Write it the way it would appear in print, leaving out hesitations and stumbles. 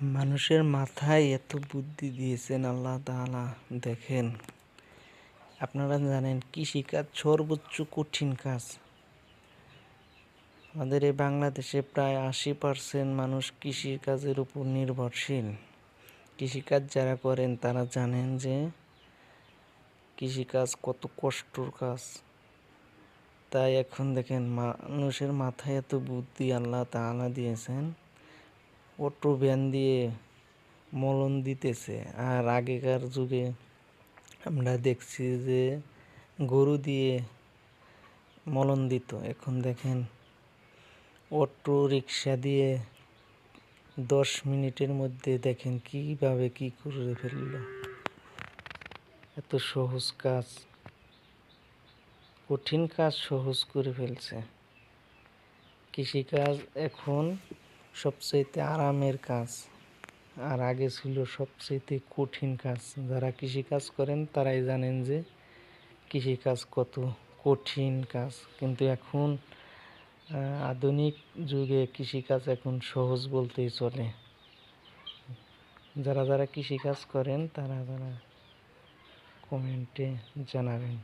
মানুষের মাথায় এত বুদ্ধি দিয়েছেন আল্লাহ তাআলা। দেখেন, আপনারা জানেন কৃষিকাজ সর্বোচ্চ কঠিন কাজ। আমাদের এই বাংলাদেশে প্রায় 80% মানুষ কৃষিকাজের উপর নির্ভরশীল। কৃষিকাজ যারা করেন তারা জানেন যে কৃষিকাজ কত কষ্টর কাজ। তাই এখন দেখেন মানুষের মাথায় এত বুদ্ধি আল্লাহ তাআলা দিয়েছেন, অটো ভ্যান দিয়ে মলন দিতেছে। আর আগেকার যুগে আমরা দেখছি যে গরু দিয়ে মলন দিত। এখন দেখেন অটো রিক্সা দিয়ে 10 মিনিটের মধ্যে দেখেন কিভাবে কি করে ফেললো। এত সহজ কাজ, কঠিন কাজ সহজ করে ফেলছে। কৃষিকাজ এখন সবচেয়ে আরামের কাজ, আর আগে ছিল সবচেয়ে কঠিন কাজ। যারা কৃষিকাজ করেন তারাই জানেন যে কৃষিকাজ কত কঠিন কাজ। কিন্তু এখন আধুনিক যুগে কৃষিকাজ এখন সহজ বলতেই চলে। যারা যারা কৃষিকাজ করেন তারা কমেন্টে জানাবেন।